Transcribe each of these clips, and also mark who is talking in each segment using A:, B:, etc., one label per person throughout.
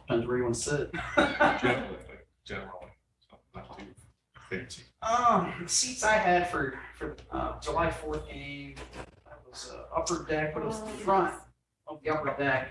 A: Depends where you want to sit.
B: Generally, so not too fancy.
A: The seats I had for July 4th game, that was upper deck, but it was the front of the upper deck.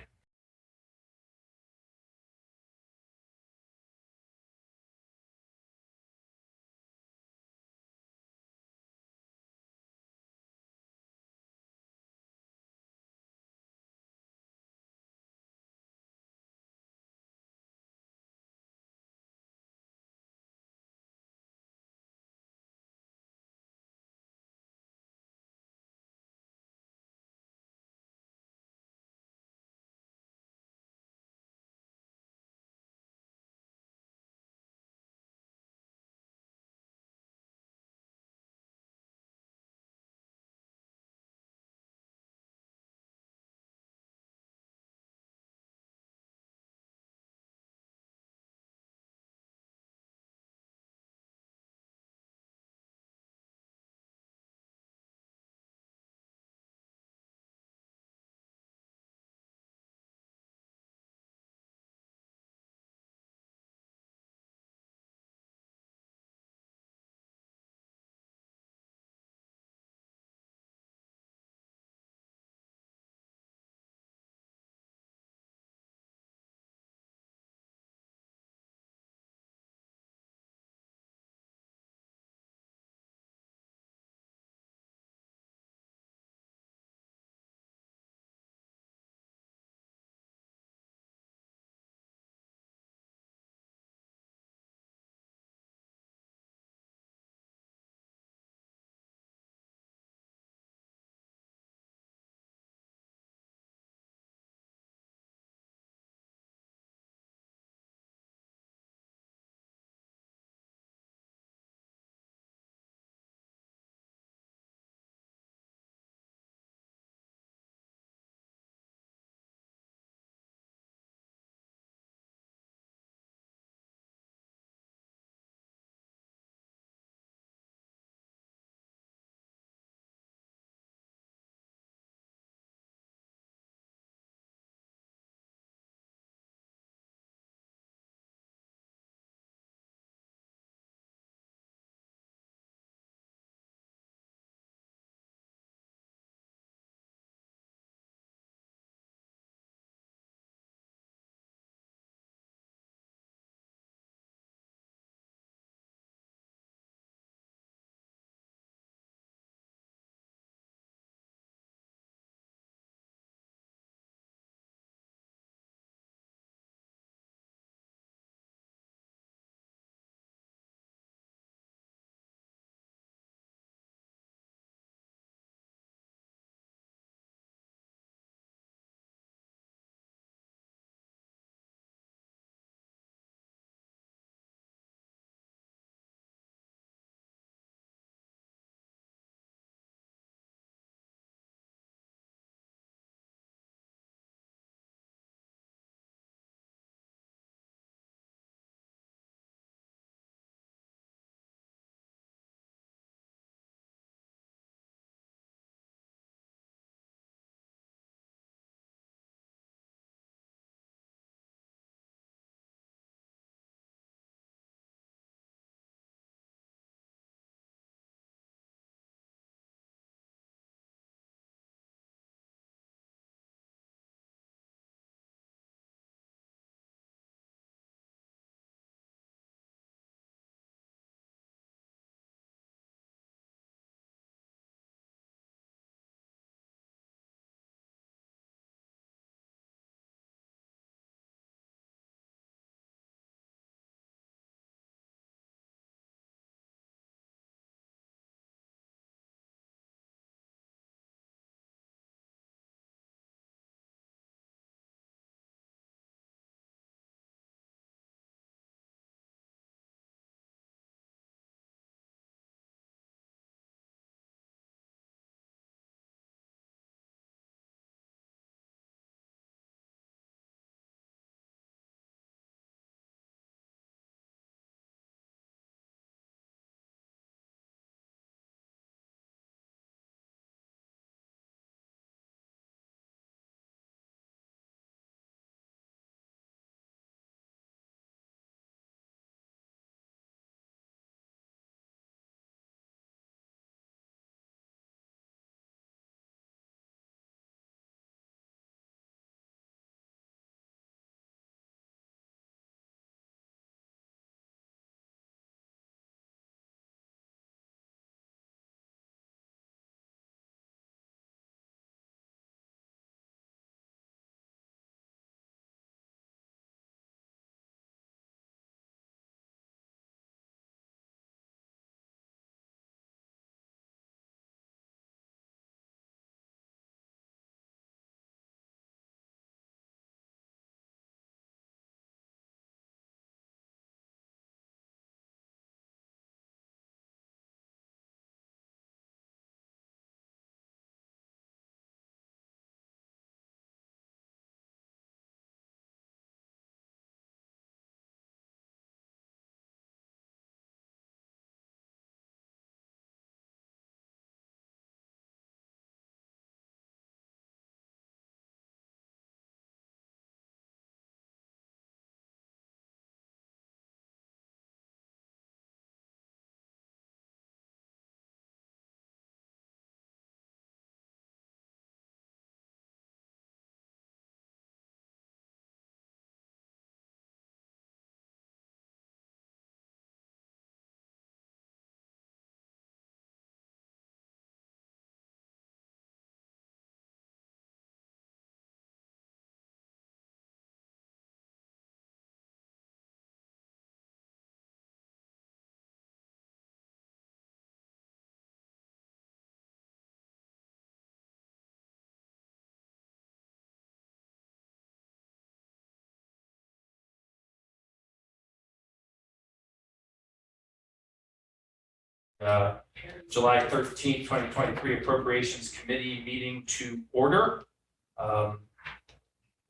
C: July 13th, 2023 Appropriations Committee meeting to order.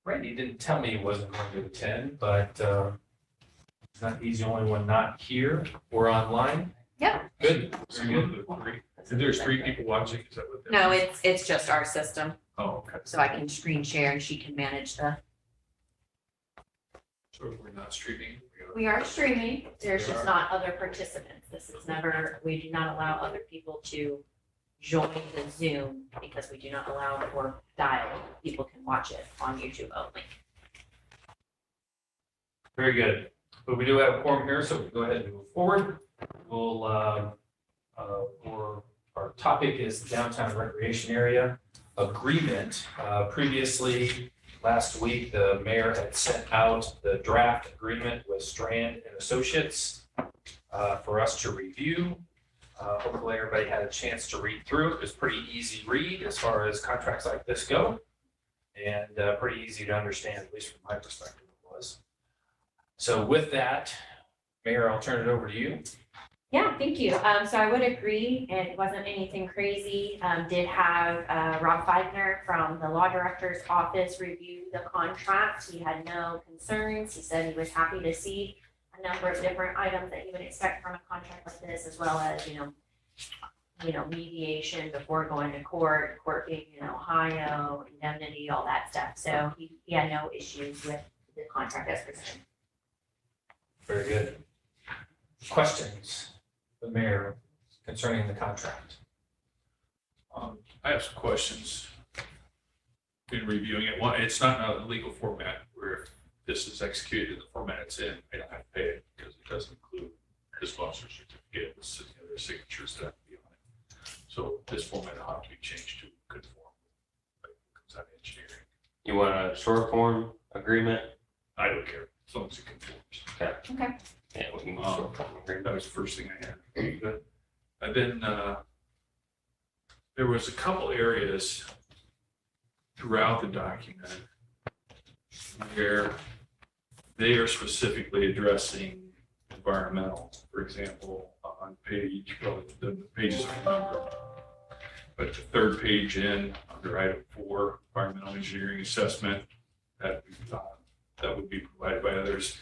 C: Randy didn't tell me he wasn't going to attend, but he's the only one not here or online.
D: Yep.
C: Good.
B: Very good. And there's 3 people watching, is that what that
D: No,
B: is?
D: it's just our system,
B: Oh, okay.
D: so I can screen share and she can manage the.
B: So if we're not streaming,
D: We are streaming, there's
B: We
D: just
B: are.
D: not other participants. This is never, we do not allow other people to join the Zoom because we do not allow for dial. People can watch it on YouTube only.
C: Very good. But we do have a quorum here, so we go ahead and move forward. We'll, for our topic is downtown recreation area agreement. Previously, last week, the mayor had sent out the draft agreement with Strand and Associates for us to review. Hopefully, everybody had a chance to read through it. It was pretty easy read as far as contracts like this go, and pretty easy to understand, at least from my perspective it was. So with that, Mayor, I'll turn it over to you.
D: Yeah, thank you. So I would agree, it wasn't anything crazy. Did have Rob Feigner from the law director's office review the contract. He had no concerns. He said he was happy to see a number of different items that you would expect from a contract like this, as well as, mediation before going to court being in Ohio, indemnity, all that stuff. So he had no issues with the contract as presented.
C: Very good. Questions, the mayor, concerning the contract?
B: I have some questions. In reviewing it, one, it's not in a legal format where if this is executed in the format it's in, I don't have to pay it because it doesn't include the sponsor certificate, the other signatures that have to be on it. So this format will have to be changed to conform. Like, comes out of engineering.
E: You want a short form agreement?
B: I don't care as long as it conforms.
D: Okay.
E: Yeah, we can do short form agreement.
B: That was the first thing I had. Good. And then there was a couple areas throughout the document where they are specifically addressing environmental. For example, on page, well, the pages are numbered, but the 3rd page in under item 4, environmental engineering assessment, that would be provided by others.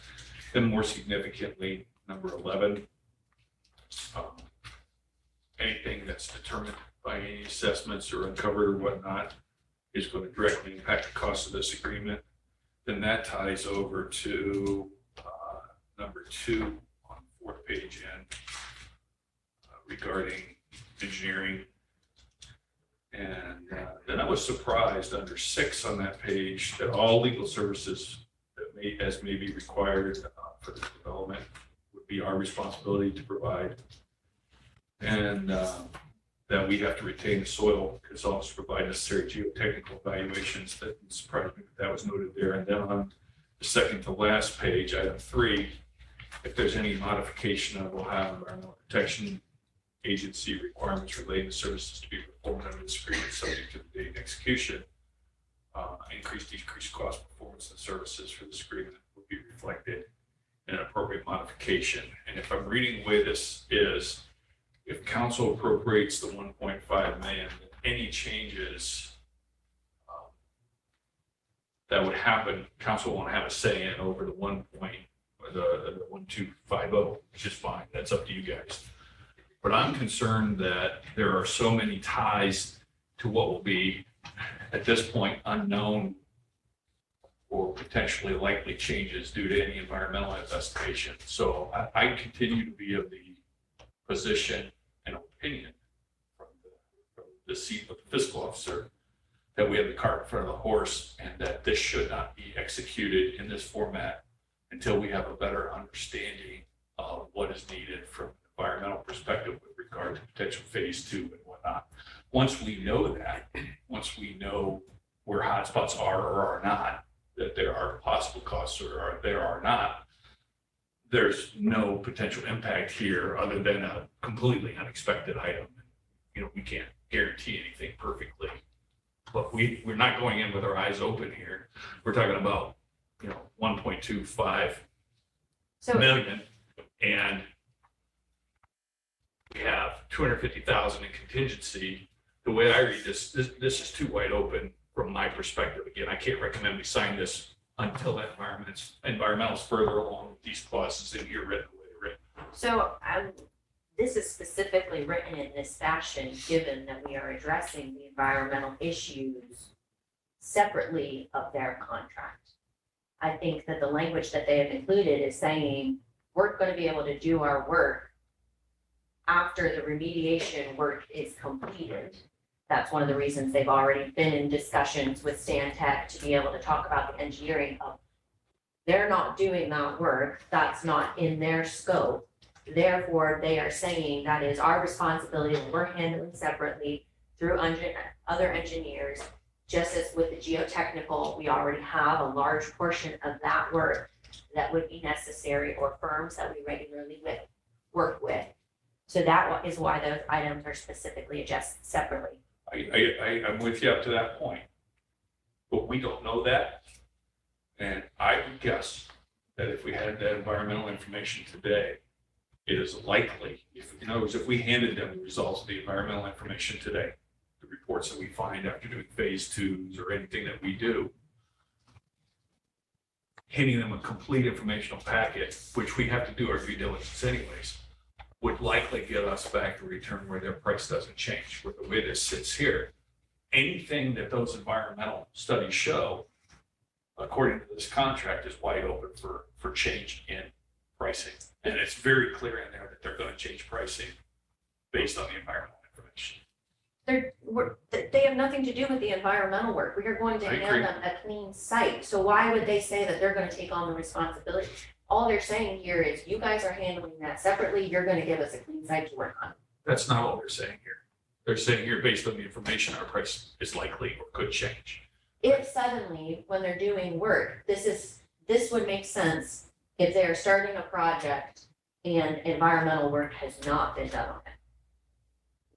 B: Then more significantly, number 11, anything that's determined by any assessments or uncovered or whatnot is going to directly impact the cost of this agreement. Then that ties over to number 2 on 4th page in regarding engineering. And then I was surprised under 6 on that page that all legal services that may be required for the development would be our responsibility to provide. And that we have to retain the soil consultants to provide necessary geotechnical evaluations. That surprised me that was noted there. And then on the second to last page, item 3, if there's any modification of Ohio Environmental Protection Agency requirements relating to services to be performed under this agreement subject to the date of execution, increased, decreased cost, performance, and services for this agreement would be reflected in an appropriate modification. And if I'm reading the way this is, if council appropriates the 1.5 million, any changes that would happen, council won't have a say in over the 1.1250, which is fine. That's up to you guys. But I'm concerned that there are so many ties to what will be, at this point, unknown or potentially likely changes due to any environmental investigation. So I continue to be of the position and opinion from the seat of the fiscal officer that we have the cart in front of the horse and that this should not be executed in this format until we have a better understanding of what is needed from an environmental perspective with regard to potential phase 2 and whatnot. Once we know that, once we know where hotspots are or are not, that there are possible costs or there are not, there's no potential impact here other than a completely unexpected item. We can't guarantee anything perfectly, but we're not going in with our eyes open here. We're talking about, 1.25 million, and we have 250,000 in contingency. The way I read this is too wide open from my perspective. Again, I can't recommend we sign this until that environmental's further along with these clauses in here written the way they're written.
D: So this is specifically written in this fashion, given that we are addressing the environmental issues separately of their contract. I think that the language that they have included is saying, we're going to be able to do our work after the remediation work is completed. That's one of the reasons they've already been in discussions with Stantec to be able to talk about the engineering of. They're not doing that work. That's not in their scope. Therefore, they are saying that is our responsibility that we're handling separately through other engineers. Just as with the geotechnical, we already have a large portion of that work that would be necessary, or firms that we regularly work with. So that is why those items are specifically adjusted separately.
B: I'm with you up to that point, but we don't know that. And I would guess that if we had that environmental information today, it is likely, in other words, if we handed them the results of the environmental information today, the reports that we find after doing phase twos or anything that we do, handing them a complete informational packet, which we have to do our due diligence anyways, would likely get us back to return where their price doesn't change. With the way this sits here, anything that those environmental studies show, according to this contract, is wide open for change in pricing. And it's very clear in there that they're going to change pricing based on the environmental information.
D: They have nothing to do with the environmental work. We are going to
B: I
D: hand
B: agree.
D: them a clean site. So why would they say that they're going to take on the responsibility? All they're saying here is you guys are handling that separately. You're going to give us a clean site to work on.
B: That's not what they're saying here. They're saying here, based on the information, our price is likely or could change.
D: If suddenly, when they're doing work, this would make sense if they're starting a project and environmental work has not been done on it.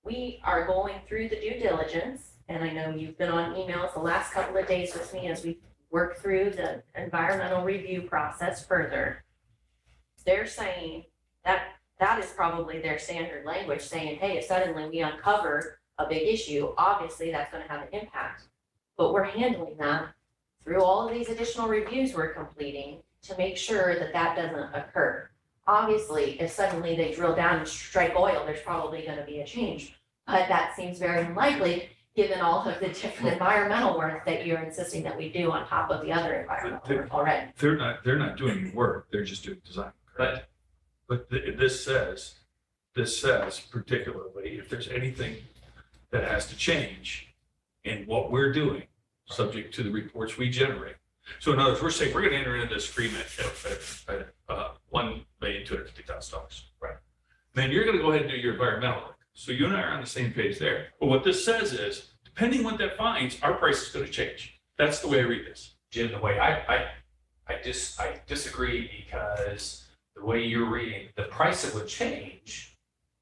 D: We are going through the due diligence, and I know you've been on emails the last couple of days with me as we work through the environmental review process further. They're saying that is probably their standard language, saying, hey, if suddenly we uncover a big issue, obviously that's going to have an impact. But we're handling that through all of these additional reviews we're completing to make sure that that doesn't occur. Obviously, if suddenly they drill down and strike oil, there's probably going to be a change. But that seems very unlikely, given all of the different environmental work that you're insisting that we do on top of the other environmental work already.
B: They're not doing the work. They're just doing design. Correct? But this says particularly if there's anything that has to change in what we're doing, subject to the reports we generate. So in other words, we're saying we're going to enter into this agreement at $1,250,000. Right. Then you're going to go ahead and do your environmental work. So you and I are on the same page there. But what this says is, depending what that finds, our price is going to change. That's the way I read this.
C: Jim, the way I disagree, because the way you're reading, the price that would change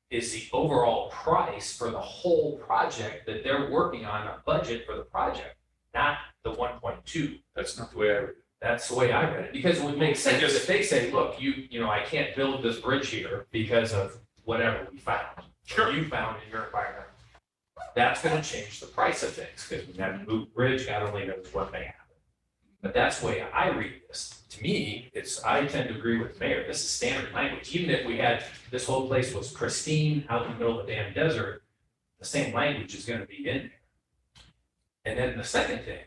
C: is the overall price for the whole project that they're working on, a budget for the project, not the 1.2.
B: That's not the way I read it.
C: That's the way I read it, because it would make sense if they say, look, you know, I can't build this bridge here because of whatever we found.
B: Sure.
C: You found in your environment. That's going to change the price of things, because we have to move bridge, God only knows what may happen. But that's the way I read this. To me, I tend to agree with the mayor. This is standard language. Even if we had, this whole place was pristine out in the middle of the damn desert, the same language is going to be in there. And then the second thing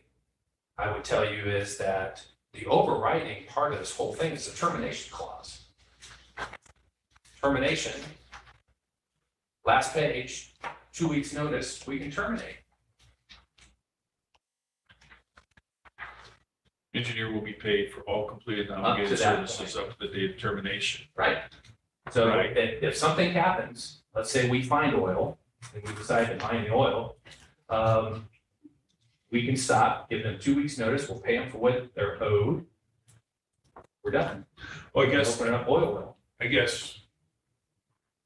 C: I would tell you is that the overriding part of this whole thing is the termination clause. Termination, last page, 2 weeks notice, we can terminate.
B: Engineer will be paid for all completed
C: Up to
B: non-obligated
C: that
B: services
C: point.
B: up to the date of termination.
C: Right. So
B: Right.
C: if something happens, let's say we find oil and we decide to mine the oil, we can stop, give them 2 weeks notice, we'll pay them for what they're owed. We're done.
B: Well, I guess,
C: Open up oil well.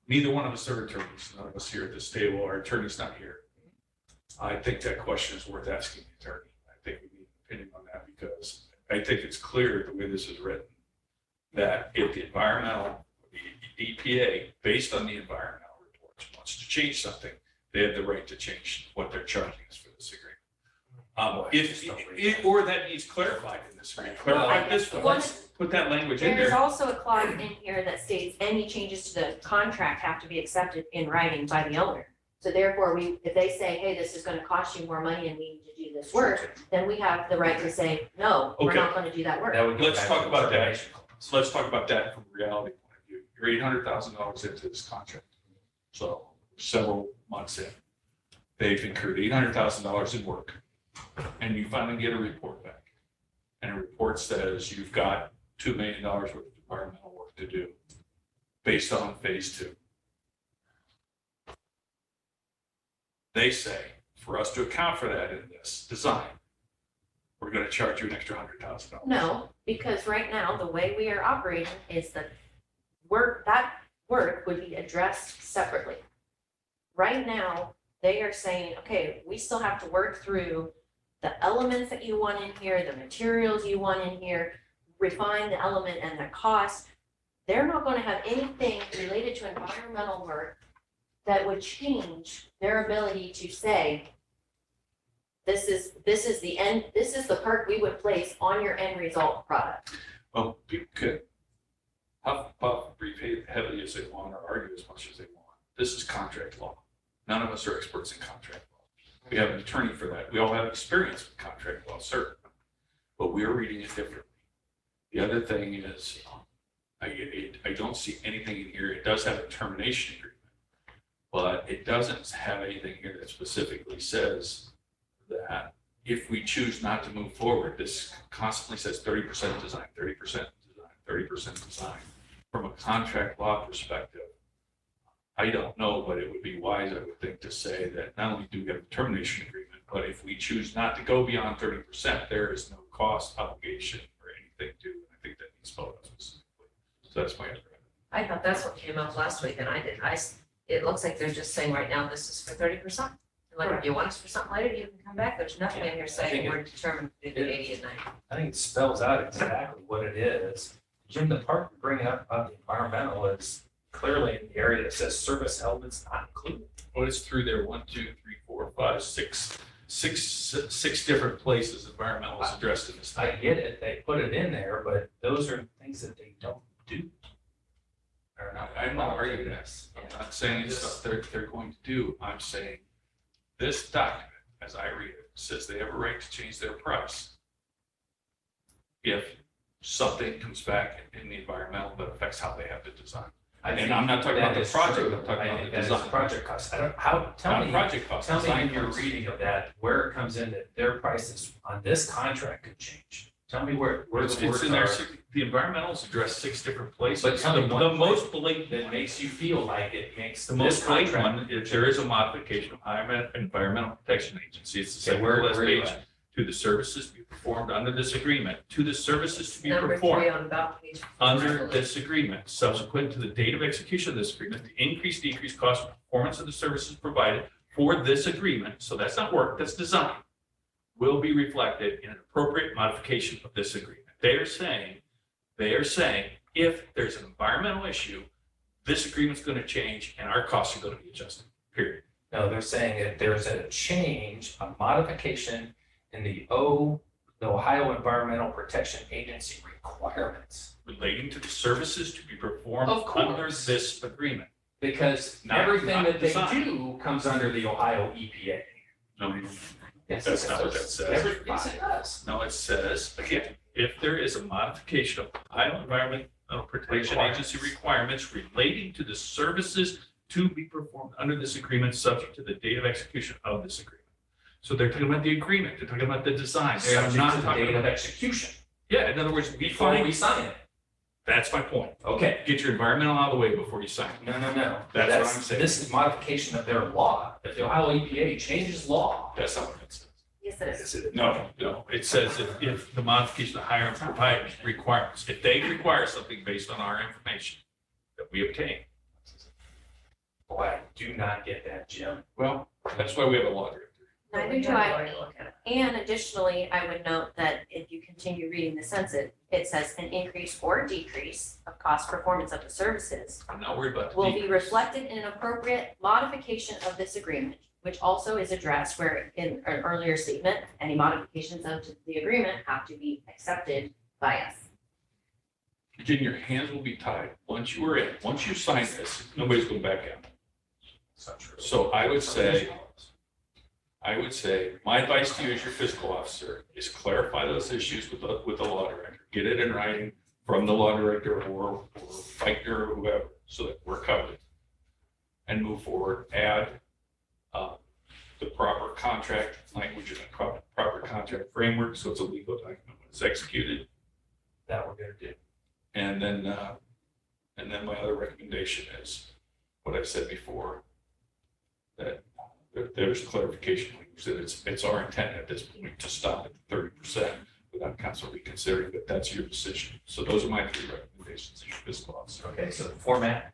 B: neither one of us are attorneys. None of us here at this table, our attorney's not here. I think that question is worth asking the attorney. I think we need an opinion on that, because I think it's clear the way this is written, that if the environmental, the EPA, based on the environmental reports, wants to change something, they have the right to change what they're charging us for this agreement. Or that needs clarified in this agreement, clarify this way, let's put that language in
D: There is
B: there.
D: also a clause in here that states any changes to the contract have to be accepted in writing by the owner. So therefore, if they say, hey, this is gonna cost you more money and we need to do this work, then we have the right to say, no, we're
B: Okay.
D: not gonna do that work.
C: That would go
B: Let's
C: back
B: talk
C: to
B: about that.
C: termination clause.
B: So let's talk about that from a reality point of view. You're $800,000 into this contract. So several months in, they've incurred $800,000 in work. And you finally get a report back. And a report says you've got $2 million worth of environmental work to do based on phase 2. They say, for us to account for that in this design, we're going to charge you an extra $100,000.
D: No, because right now, the way we are operating is that that work would be addressed separately. Right now, they are saying, okay, we still have to work through the elements that you want in here, the materials you want in here, refine the element and the cost. They're not going to have anything related to environmental work that would change their ability to say, this is the end, this is the part we would place on your end result product.
B: Well, people could huff, puff, breathe heavily as they want, or argue as much as they want. This is contract law. None of us are experts in contract law. We have an attorney for that. We all have experience with contract law, certainly, but we are reading it differently. The other thing is, I don't see anything in here. It does have a termination agreement, but it doesn't have anything here that specifically says that if we choose not to move forward, this constantly says 30% design, 30% design, 30% design. From a contract law perspective, I don't know, but it would be wise, I would think, to say that not only do we have a termination agreement, but if we choose not to go beyond 30%, there is no cost, obligation, or anything due. And I think that needs spelled out specifically. So that's my understanding.
F: I thought that's what came up last week, and it looks like they're just saying right now, this is for 30%. Like, if you want us for something later, you can come back. There's nothing in here saying we're determined to do 80 and 90.
C: I think it spells out exactly what it is. Jim, the part you're bringing up about the environmental is clearly in the area that says service elements not included.
B: Well, it's through there, 1, 2, 3, 4, 5, 6 different places environmental is addressed in this
C: I
B: thing.
C: get it, they put it in there, but those are things that they don't do. Or not.
B: I'm not arguing this. I'm not saying it's stuff they're going to do. I'm saying this document, as I read it, says they have a right to change their price if something comes back in the environmental that affects how they have to design. And I'm not talking about the project, I'm talking about the design.
C: Project costs. Tell
B: Not
C: me
B: project costs.
C: in
B: design
C: your
B: costs.
C: reading of that, where it comes in that their prices on this contract could change. Tell me where
B: It's
C: the words
B: in there.
C: are
B: The environmentals address 6 different places.
C: But tell me
B: The
C: one
B: most blatant
C: that makes you feel like it makes
B: The
C: this
B: most blatant
C: contract.
B: one, if there is a modification of Environmental Protection Agency, it's the
C: Okay,
B: second
C: where
B: to last
C: are you
B: page,
C: at?
B: to the services to be performed under this agreement, to the services to be
F: Number 3
B: performed
F: on about page 4, I
B: under
F: believe.
B: this agreement, subsequent to the date of execution of this agreement, the increase, decrease cost of performance of the services provided for this agreement, so that's not work, that's design, will be reflected in an appropriate modification of this agreement. They are saying, if there's an environmental issue, this agreement's going to change and our costs are going to be adjusted, period.
C: No, they're saying that there's a change, a modification in the Ohio Environmental Protection Agency requirements.
B: Relating to the services to be performed
C: Of course.
B: under this agreement.
C: Because
B: Not-
C: everything
B: not
C: that they
B: design.
C: do comes under the Ohio EPA.
B: No,
C: Yes,
B: That's
C: it
B: not what
C: does.
B: that says.
C: Yes, it does.
B: no, it says, again, if there is a modification of Ohio Environmental Protection Agency requirements relating to the services to be performed under this agreement, subject to the date of execution of this agreement. So they're talking about the agreement, they're talking about the design, they're
C: Subject
B: not
C: to the
B: talking
C: date of
B: about.
C: execution,
B: Yeah, in other words,
C: before we sign it.
B: that's my point.
C: Okay,
B: Get your environmental out of the way before you sign.
C: no.
B: That's what I'm saying.
C: This is modification of their law. If the Ohio EPA changes law,
B: That's not what it says.
D: Yes, it is.
B: No, it says if the modification of higher provide requirements, if they require something based on our information that we obtain.
C: boy, I do not get that, Jim.
B: Well, that's why we have a law director.
D: Neither
F: We
D: do
F: have a
D: I.
F: lawyer to look at it.
D: And additionally, I would note that if you continue reading the sentence, it says an increase or decrease of cost performance of the services
B: I'm not worried about the
D: will be
B: decrease.
D: reflected in an appropriate modification of this agreement, which also is addressed where in an earlier statement, any modifications of the agreement have to be accepted by us.
B: Again, your hands will be tied. Once you are in, once you sign this, nobody's going back out.
C: It's not true.
B: So I would say, my advice to you as your fiscal officer is clarify those issues with the law director. Get it in writing from the law director or Feichner or whoever, so that we're covered. And move forward, add the proper contract language and a proper contract framework, so it's a legal document when it's executed.
C: That we're gonna do.
B: And then my other recommendation is what I've said before, that there's clarification, that it's our intent at this point to stop at 30% without council reconsidering, but that's your decision. So those are my 3 recommendations as your fiscal officer.
C: Okay, so the format,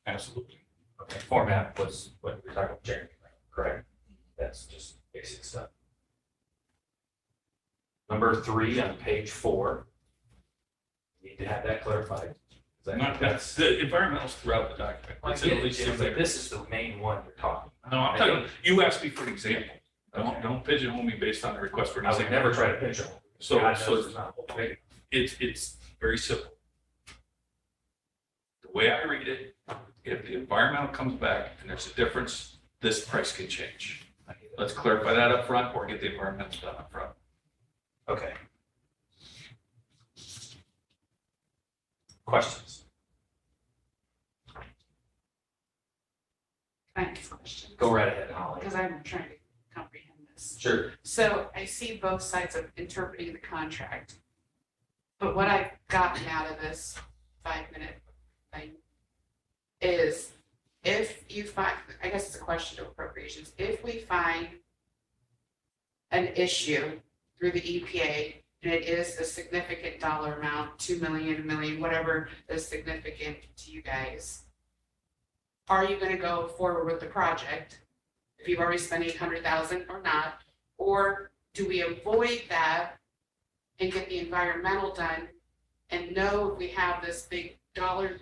B: Absolutely.
C: okay, format was what we were talking about, Jeremy, correct? That's just basic stuff. Number 3 on page 4. Need to have that clarified. Is that-
B: Not, that's, the environmental's throughout the document.
C: I
B: It's
C: get
B: at
C: it,
B: least
C: Jim,
B: if
C: but
B: they-
C: this is the main one you're talking.
B: No, I'm telling you asked me for an example. Don't pigeonhole me based on a request for an
C: I would
B: example.
C: never try to pigeonhole.
B: So,
C: God
B: so
C: knows it's not whole big.
B: it's very simple. The way I read it, if the environmental comes back and there's a difference, this price can change. Let's clarify that up front or get the environmental done up front.
C: Okay. Questions?
G: Can I ask a question?
C: Go right ahead, Holly.
G: Because I'm trying to comprehend this.
C: Sure.
G: So I see both sides of interpreting the contract. But what I've gotten out of this 5-minute thing is if you find, I guess it's a question of appropriations, if we find an issue through the EPA and it is a significant dollar amount, 2 million, 1 million, whatever is significant to you guys, are you gonna go forward with the project if you've already spent 800,000 or not? Or do we avoid that and get the environmental done and know if we have this big dollar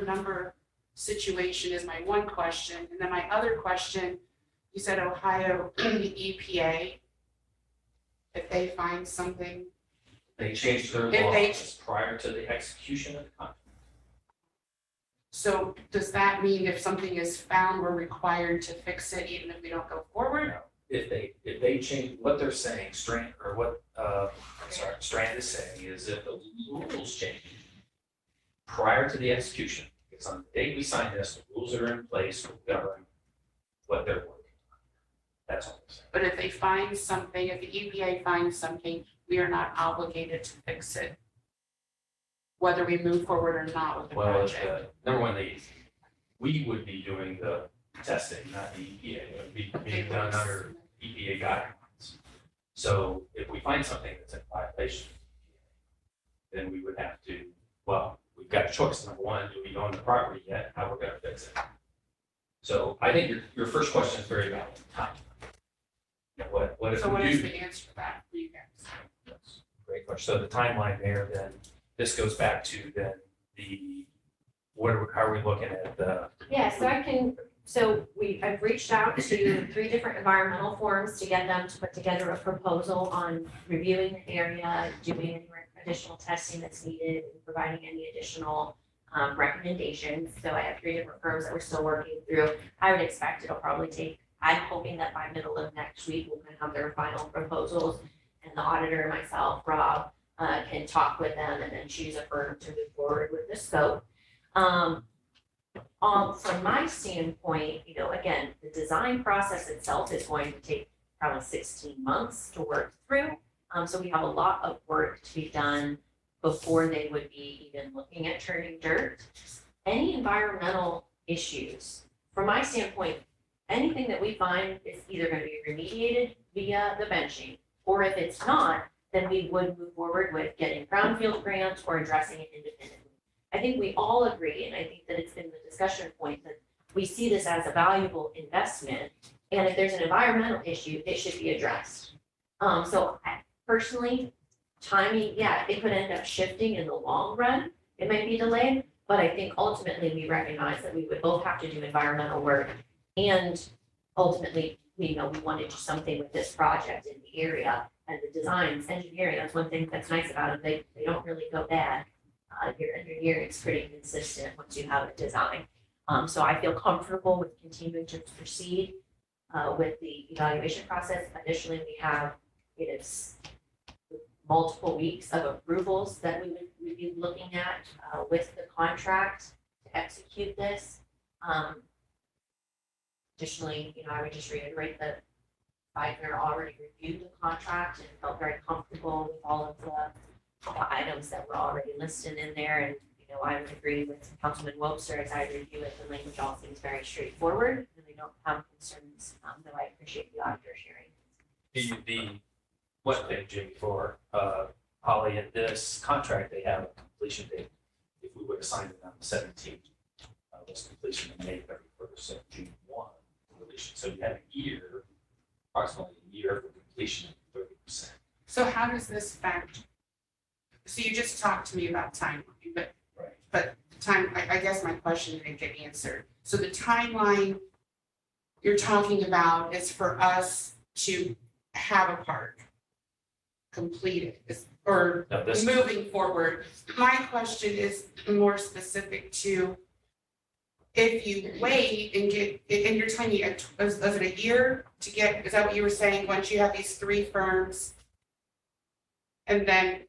G: number situation is my one question. And then my other question, you said Ohio EPA, if they find something,
C: They changed their
G: If they-
C: laws prior to the execution of the contract.
G: so does that mean if something is found, we're required to fix it even if we don't go forward?
C: If they change, what they're saying, Strand, or what, Strand is saying is if the rules change prior to the execution, it's on the date we sign this, the rules that are in place will govern what they're working on. That's all I'm saying.
G: But if they find something, if the EPA finds something, we are not obligated to fix it, whether we move forward or not with the
C: Well,
G: project.
C: number one, we would be doing the testing, not the EPA. It would be being done under EPA guidelines. So if we find something that's in violation, then we would have to, well, we've got a choice. Number one, do we own the property yet? How we're gonna fix it? So I think your first question is very valid. Time. What if
G: So what
C: we
G: is
C: do?
G: the answer to that for you guys?
C: That's a great question. So the timeline there, then, this goes back to then how are we looking at the,
D: Yeah, I've reached out to 3 different environmental forums to get them to put together a proposal on reviewing the area, doing any additional testing that's needed, and providing any additional recommendations. So I have 3 different firms that we're still working through. I would expect it'll probably take, I'm hoping that by middle of next week, we'll have their final proposals, and the auditor and myself, Rob, can talk with them and then choose a firm to move forward with the scope. From my standpoint, again, the design process itself is going to take probably 16 months to work through. So we have a lot of work to be done before they would be even looking at turning dirt. Any environmental issues, from my standpoint, anything that we find is either going to be remediated via the benching, or if it's not, then we would move forward with getting brownfield grants or addressing it independently. I think we all agree, and I think that it's been the discussion point, that we see this as a valuable investment And if there's an environmental issue, it should be addressed. Personally, timing, yeah, it could end up shifting in the long run. It might be delayed, but I think ultimately we recognize that we would both have to do environmental work. And ultimately, we know we want to do something with this project in the area and the designs, engineering. That's one thing that's nice about them. They don't really go bad. Your engineering is pretty consistent once you have a design. So I feel comfortable with continuing to proceed with the evaluation process. Additionally, we have, it is multiple weeks of approvals that we would be looking at with the contract to execute this. Additionally, I would just reiterate that Wagner already reviewed the contract and felt very comfortable with all of the items that were already listed in there. And, I would agree with Councilman Wobser as I review it. The language all seems very straightforward and they don't have concerns, though I appreciate the auditor sharing.
C: The one thing, Jamie, for Holly, in this contract, they have a completion date. If we would have signed it on the 17th, this completion in May 31st, so June 1 completion. So you have a year, approximately a year for completion of 30%.
G: So how does this factor? So you just talked to me about timeline, but the time, I guess my question didn't get answered. So the timeline you're talking about is for us to have a park completed, or
C: No, this-
G: moving forward. My question is more specific to if you wait and get, and you're telling me, is it a year to get, is that what you were saying, once you have these 3 firms? And then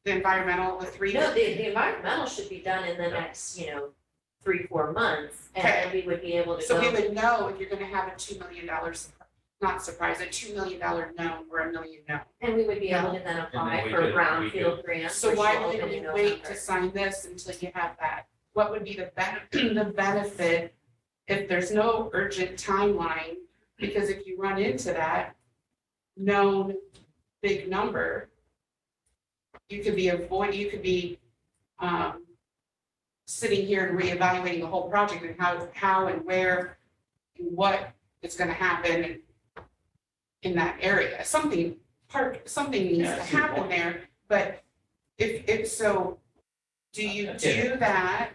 G: the environmental, the 3?
D: No, the environmental should be done in the next, 3-4 months. And then we would be able to
G: So we
D: go,
G: would know if you're gonna have a $2 million, not surprise, a $2 million known or $1 million known.
D: and we would be able to then apply
C: we
D: for
C: could-
D: brownfield grants.
G: So
D: which
G: why
D: will
G: wouldn't
D: open in
G: you wait
D: November.
G: to sign this until you have that? What would be the benefit if there's no urgent timeline? Because if you run into that known big number, you could be sitting here and reevaluating the whole project and how and where and what is gonna happen in that area. Something needs to happen there, but if so, do you do that?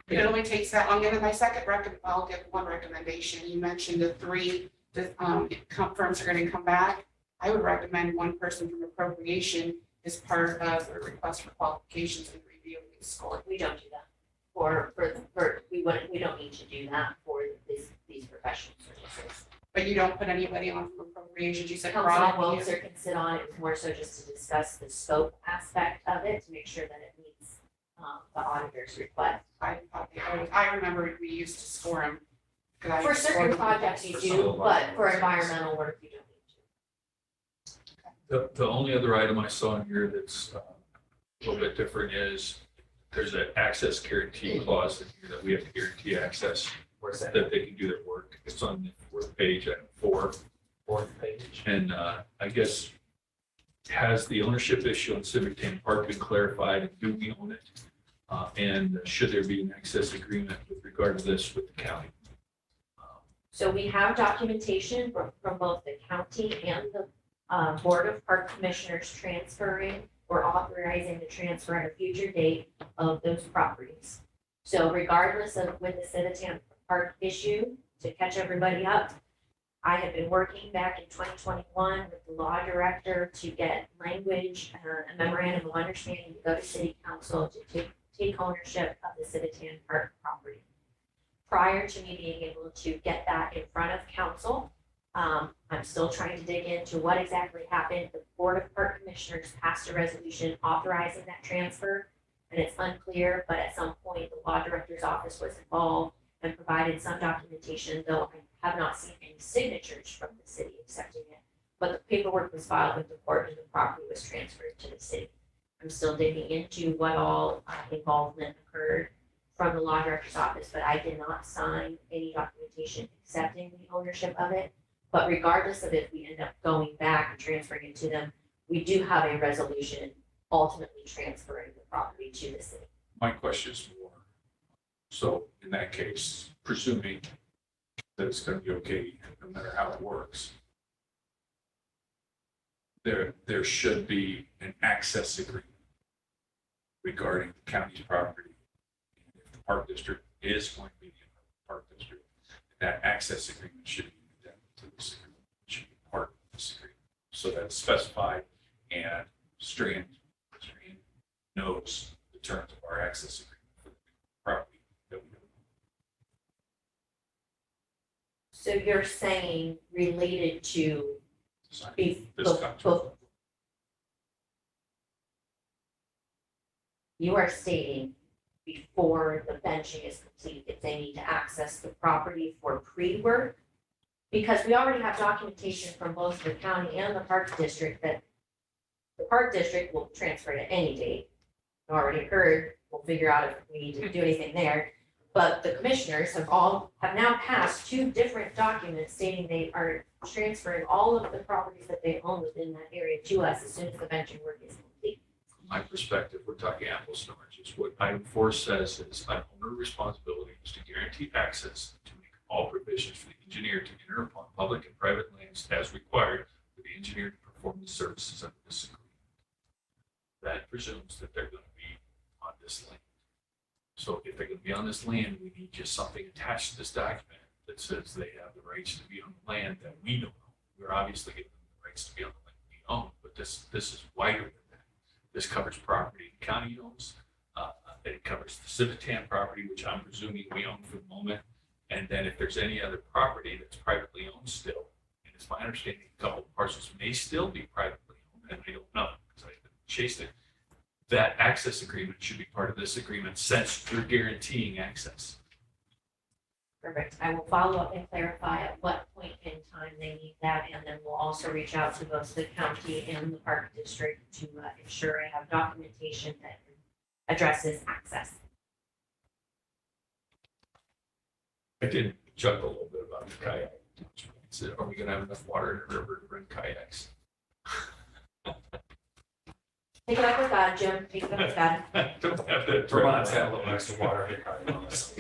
G: It only takes that long, and then my second I'll give one recommendation. You mentioned the 3 firms are gonna come back. I would recommend one person from appropriation as part of the request for qualifications and reviewing the score.
D: We don't do that we don't need to do that for these professional services.
G: But you don't put anybody on from appropriations, you said.
D: Councilman
G: Rob, you-
D: Wobser can sit on it, more so just to discuss the scope aspect of it, to make sure that it meets the auditor's request.
G: I remember we used to score them.
D: For certain projects you do, but for environmental work, you don't need to.
B: The only other item I saw in here that's a little bit different is there's an access guarantee clause in here that we have to guarantee access,
C: Where's that?
B: that they can do their work. It's on the 4th page, item 4.
C: 4th page.
B: And I guess, has the ownership issue on Civic Tan Park been clarified, and do we own it? And should there be an access agreement with regard to this with the county?
D: So we have documentation from both the county and the Board of Park Commissioners transferring or authorizing the transfer at a future date of those properties. So regardless of with the Civitan Park issue, to catch everybody up, I had been working back in 2021 with the law director to get language, a memorandum of understanding to go to city council to take ownership of the Civitan Park property. Prior to me being able to get that in front of council, I'm still trying to dig into what exactly happened. The Board of Park Commissioners passed a resolution authorizing that transfer, and it's unclear, but at some point, the law director's office was involved and provided some documentation, though I have not seen any signatures from the city accepting it. But the paperwork was filed with the court and the property was transferred to the city. I'm still digging into what all involvement occurred from the law director's office, but I did not sign any documentation accepting the ownership of it. But regardless of if we end up going back and transferring it to them, we do have a resolution ultimately transferring the property to the city.
B: My question is more, so in that case, presuming that it's going to be okay, no matter how it works, there should be an access agreement regarding the county's property. If the park district is going to be the park district, that access agreement should be addendum to this agreement, should be part of this agreement. So that's specified and Strand knows the terms of our access agreement for the property that we own.
D: So you're saying related to
B: This contract.
D: You are stating before the benching is complete, if they need to access the property for pre-work? Because we already have documentation from both the county and the park district that the park district will transfer to any date. It already occurred, we'll figure out if we need to do anything there. But the commissioners have now passed 2 different documents stating they are transferring all of the properties that they own within that area to us as soon as the benching work is complete.
B: From my perspective, we're talking apples and oranges. What item 4 says is an owner responsibility is to guarantee access to make all provisions for the engineer to enter upon public and private lands as required for the engineer to perform the services under this agreement. That presumes that they're going to be on this land. So if they're going to be on this land, we need just something attached to this document that says they have the rights to be on the land that we don't own. We're obviously giving them the rights to be on the land we own, but this is wider than that. This covers property the county owns. It covers the Civitan property, which I'm presuming we own for the moment. And then if there's any other property that's privately owned still, and it's my understanding a couple of parcels may still be privately owned, and I don't know because I haven't chased it. That access agreement should be part of this agreement since they're guaranteeing access.
D: Perfect. I will follow up and clarify at what point in time they need that, and then we'll also reach out to both the county and the park district to ensure I have documentation that addresses access.
B: I did chuckle a little bit about the kayak. I said, are we going to have enough water in the river to run kayaks?
D: Take it up with God, Jim. Take it up with God.
B: Don't have that.
C: Vermont's got a little extra water. They probably want us.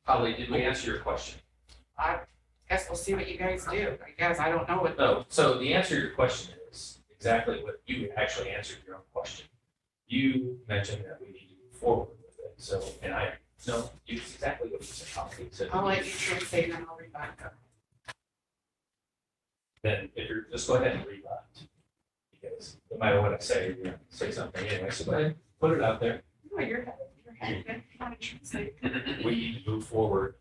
C: Holly, did we answer your question?
G: I guess we'll see what you guys do. I guess I don't know what.
C: No, so the answer to your question is exactly what you actually answered your own question. You mentioned that we need to move forward with it, so, and I, no, it's exactly what you said, Holly. You said
G: I'll let you translate and then I'll read back.
C: then if you're, just go ahead and rebut. Because no matter what I say, you're gonna say something anyway, so go ahead, put it out there.
G: No, you're good. You want to translate?
C: We need to move forward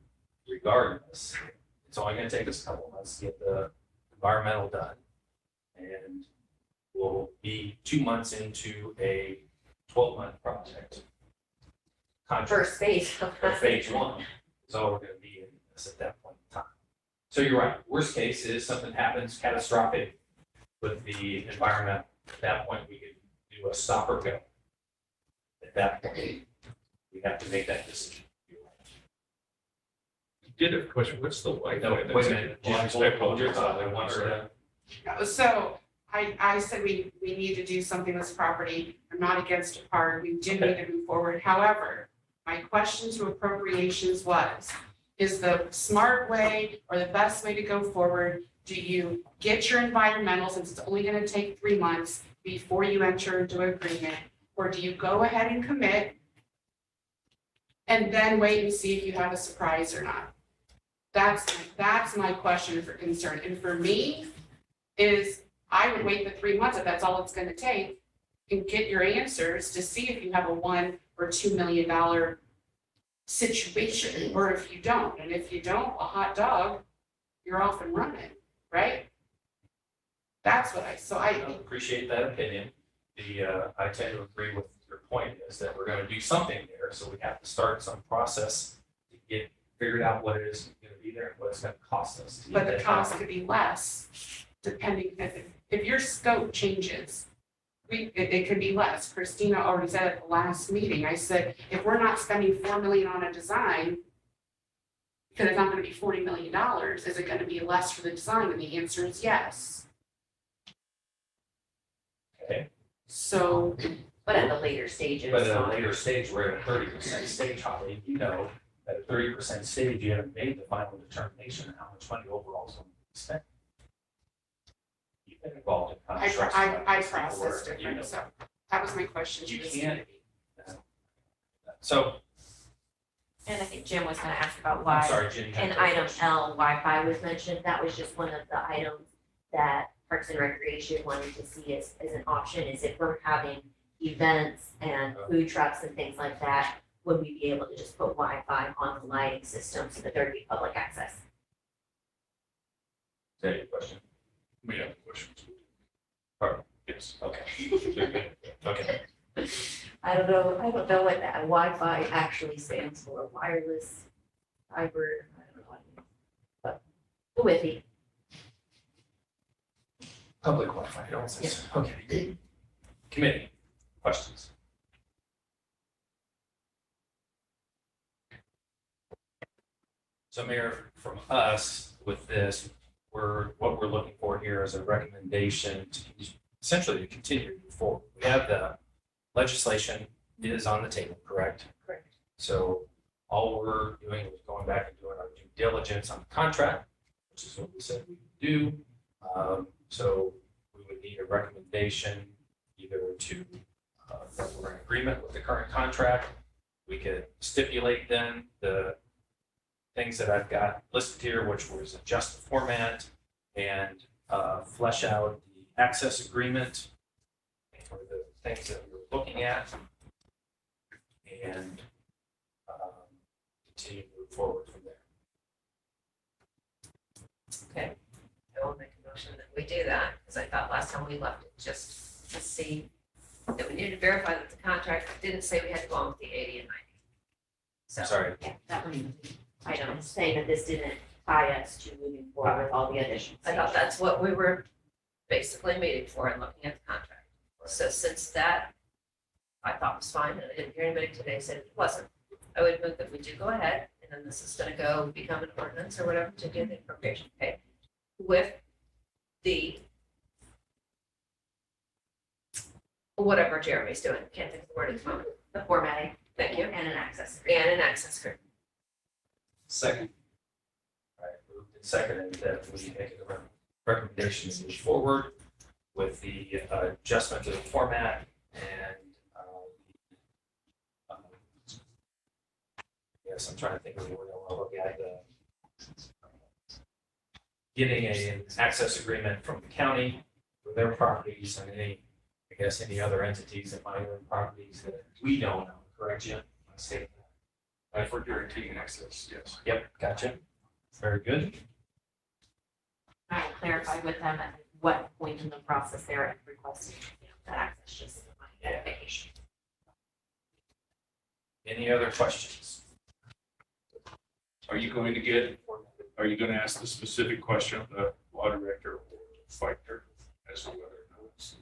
C: regardless. It's only gonna take us a couple months to get the environmental done. And we'll be 2 months into a 12-month project. Contract.
D: First phase.
C: Or phase 1 is all we're gonna be in this at that point in time. So you're right, worst case is something happens catastrophic with the environment. At that point, we could do a stop or go. At that point, we have to make that decision.
B: You did have a question. What's the white?
C: No, wait a minute.
B: I apologize.
C: I want her to-
G: So I said we need to do something with this property. I'm not against a park. We do need to move forward. However, my question to appropriations was, is the smart way or the best way to go forward, do you get your environmental, since it's only gonna take 3 months before you enter into an agreement? Or do you go ahead and commit and then wait and see if you have a surprise or not? That's my question for concern. And for me, is I would wait the 3 months if that's all it's gonna take and get your answers to see if you have a $1 or $2 million situation, or if you don't. And if you don't, a hot dog, you're off and running, right? That's what I
C: appreciate that opinion. I tend to agree with your point is that we're gonna do something there, so we have to start some process to get figured out what it is gonna be there and what it's gonna cost us. to
G: but
C: get
G: the
C: that
G: cost
C: done.
G: could be less, depending, if your scope changes, it could be less. Christina already said at the last meeting, I said, if we're not spending $4 million on a design, because it's not gonna be $40 million, is it gonna be less for the design? And the answer is yes.
C: Okay,
G: So,
D: But at the later stages.
C: but at a later stage, we're at a 30% stage, Holly, you know, that if 30% stage, you haven't made the final determination of how much money overall is going to be spent. You've been involved in
G: I
C: constructs. like this before,
G: process
C: you
G: different,
C: know.
G: so that was my question. to
C: You
G: this
C: can't.
G: committee.
C: So,
D: And I think Jim was gonna ask about
C: I'm
D: why,
C: sorry, Jenny.
D: in item L, Wi-Fi was mentioned. That was just one of the items that Parks and Recreation wanted to see as an option, is if we're having events and food trucks and things like that, would we be able to just put Wi-Fi on the lighting system so that there'd be public access?
C: Is that your question?
B: We have questions.
C: Or-
B: Yes.
C: Okay. Okay.
D: I don't know what that Wi-Fi actually stands for, wireless, fiber, I don't know what it is. But the Wi-Fi.
C: Public Wi-Fi, it all says. Okay. Committee, questions? So Mayor, from us with this, what we're looking for here is a recommendation to essentially to continue to move forward. We have the legislation is on the table, correct?
D: Correct.
C: So all we're doing is going back and doing our due diligence on the contract, which is what we said we would do. So we would need a recommendation either to, that we're in agreement with the current contract. We could stipulate then the things that I've got listed here, which was adjust the format and flesh out the access agreement for the things that we're looking at. And continue to move forward from there.
F: Okay, I will make a motion that we do that, because I thought last time we left it just to see that we needed to verify that the contract didn't say we had to go on with the 80 and 90. So,
C: Sorry.
D: Yeah, that was the item, saying that this didn't tie us to moving forward with all the additions.
F: I thought that's what we were basically meeting for and looking at the contract. So since that, I thought was fine, and I didn't hear anybody today say it wasn't, I would move that we do go ahead, and then this is gonna go become an ordinance or whatever to do the appropriation pay with the whatever Jeremy's doing, can't think of the word at the moment.
D: The formatting.
F: Thank you.
D: And an access.
F: And an access group.
A: Second.
C: All right, moved and seconded that we make a recommendation to move forward with the adjustment to the format and yes, I'm trying to think of the word I want to look at, getting an access agreement from the county for their properties and any, I guess, any other entities that might own properties that we don't own, correct, Jim? I state that.
B: If we're guaranteeing access, yes.
C: Yep, gotcha. Very good.
D: I will clarify with them at what point in the process they're requesting that access, just my identification.
C: Any other questions?
B: Are you going to ask the specific question of the law director or fighter as to whether or not it's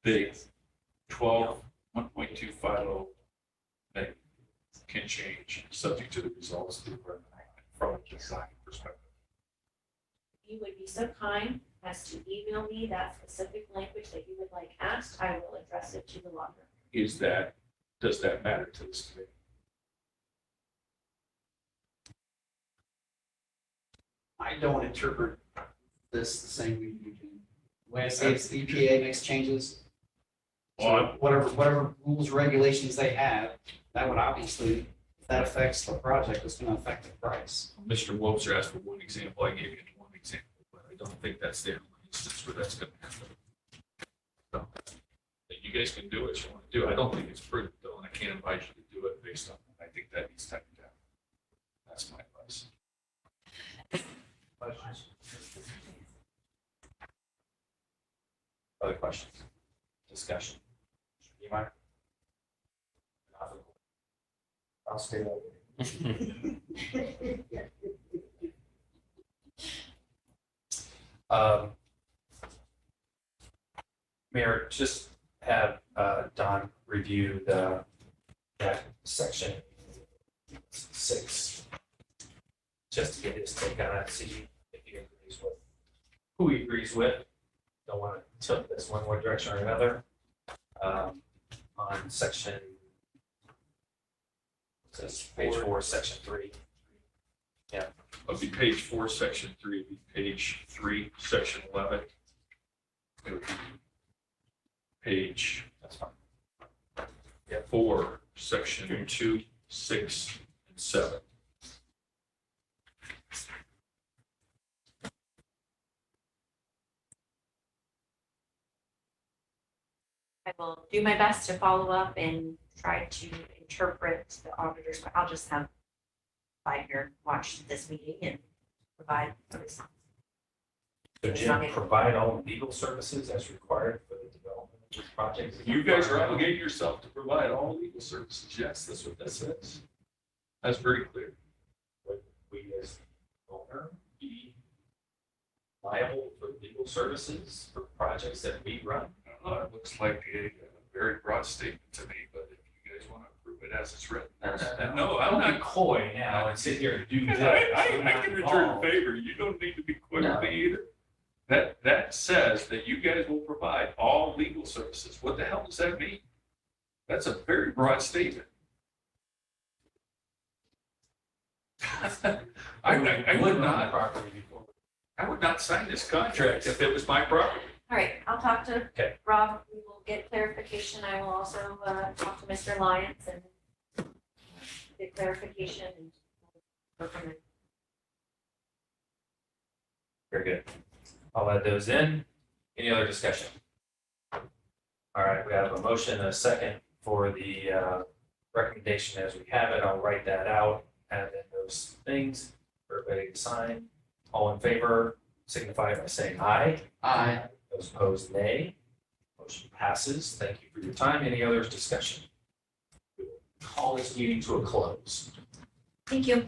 B: the 1.250 that can change subject to the results of the agreement from a design perspective?
D: You would be so kind as to email me that specific language that you would like asked, I will address it to the law director.
B: Does that matter to this committee?
A: I don't interpret this the same way you do. The way I say it's the EPA makes changes. So whatever rules, regulations they have, that would obviously, if that affects the project, it's gonna affect the price.
B: Mr. Wobser asked for one example. I gave you one example, but I don't think that's the only instance where that's going to happen. So, you guys can do what you want to do. I don't think it's prudent though, and I can't invite you to do it based on that. I think that needs time down. That's my advice.
C: Questions? Other questions? Discussion? You mind? I'll stay over. Mayor, just have Don review that section 6, just to get his take on it, see if he agrees with who he agrees with. Don't want to tilt this one direction or another. On section Says page 4, section 3.
B: It'll be page 4, section 3, it'll be page 3, section 11. It would be page
C: That's fine.
B: 4, section 2, 6, and 7.
D: I will do my best to follow up and try to interpret the auditors, but I'll just have Wagner watch this meeting and provide a response.
C: So Jim, provide all legal services as required for the development of this project.
B: You guys are obligating yourself to provide all legal services. Yes, that's what that says. That's very clear.
C: Would we as owner be liable for legal services for projects that we run?
B: It looks like a very broad statement to me, but if you guys want to approve it as it's written. No, I'm
C: Don't
B: not.
C: be coy now and sit here and do this.
B: I can return favor. You don't need to be quick with me either. That says that you guys will provide all legal services. What the hell does that mean? That's a very broad statement. I would not.
C: Property before.
B: I would not sign this contract if it was my property.
D: All right, I'll talk to
C: Okay.
D: Rob. We will get clarification. I will also talk to Mr. Lyons and get clarification and go from there.
C: Very good. I'll add those in. Any other discussion? All right, we have a motion and a second for the recommendation as we have it. I'll write that out, add in those things for everybody to sign. All in favor, signify by saying aye.
A: Aye.
C: Those opposed, nay. Motion passes. Thank you for your time. Any other discussion? Call this meeting to a close.
D: Thank you.